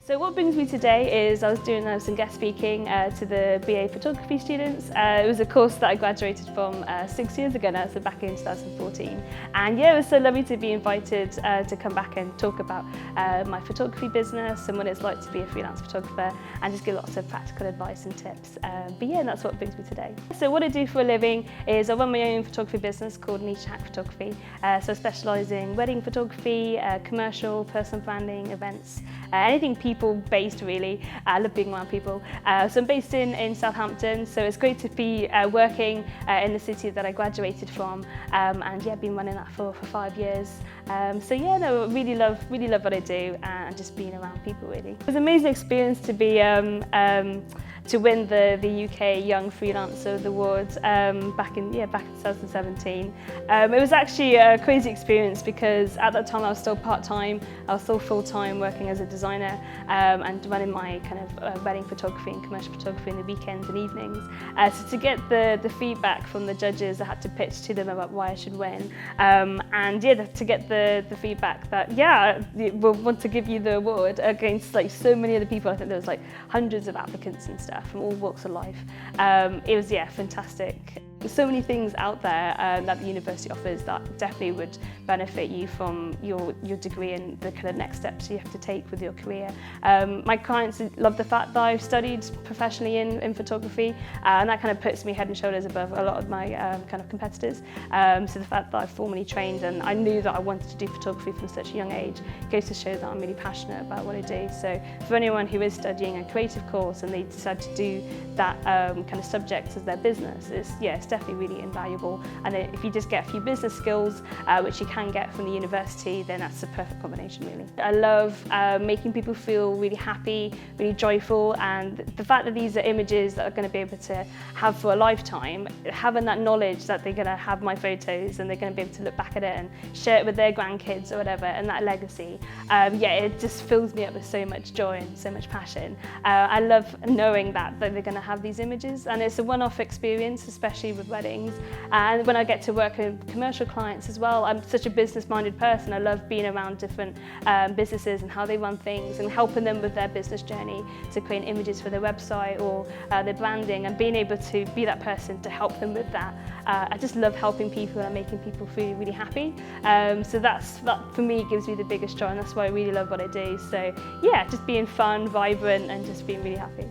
So what brings me today is I was doing some guest speaking to the BA photography students. It was a course that I graduated from 6 years ago now, so back in 2014. And yeah, it was so lovely to be invited to come back and talk about my photography business and what it's like to be a freelance photographer and just give lots of practical advice and tips. But yeah, that's what brings me today. So what I do for a living is I run my own photography business called Nisha Haq photography. So I specialise in wedding photography, commercial, personal branding, events, anything people-based really. I love being around people. So I'm based in Southampton, so it's great to be working in the city that I graduated from, and yeah, been running that for 5 years. So yeah, no, really love what I do and just being around people really. It was an amazing experience to be to win the UK Young Freelancer Award back in 2017. It was actually a crazy experience because at that time I was still part-time, I was still full-time working as a designer and running my kind of wedding photography and commercial photography in the weekends and evenings. So to get the feedback from the judges, I had to pitch to them about why I should win. And yeah, to get the feedback that yeah, we'll want to give you the award against like so many other people. I think there was like hundreds of applicants and stuff from all walks of life. It was yeah, fantastic. There's so many things out there that the university offers that definitely would benefit you from your degree and the kind of next steps you have to take with your career. My clients love the fact that I've studied professionally in photography, and that kind of puts me head and shoulders above a lot of my kind of competitors. So the fact that I've formally trained and I knew that I wanted to do photography from such a young age goes to show that I'm really passionate about what I do. So for anyone who is studying a creative course and they decide to do that kind of subject as their business, it's definitely really invaluable. And if you just get a few business skills, which you can get from the university, then that's a perfect combination really. I love making people feel really happy, really joyful, and the fact that these are images that are going to be able to have for a lifetime, having that knowledge that they're going to have my photos and they're going to be able to look back at it and share it with their grandkids or whatever, and that legacy, yeah, it just fills me up with so much joy and so much passion. I love knowing that they're going to have these images, and it's a one-off experience, especially with weddings. And when I get to work with commercial clients as well, I'm such a business-minded person. I love being around different businesses and how they run things and helping them with their business journey to create images for their website or their branding, and being able to be that person to help them with that. I just love helping people and making people feel really happy. So that for me gives me the biggest joy, and that's why I really love what I do. So yeah, just being fun, vibrant, and just being really happy.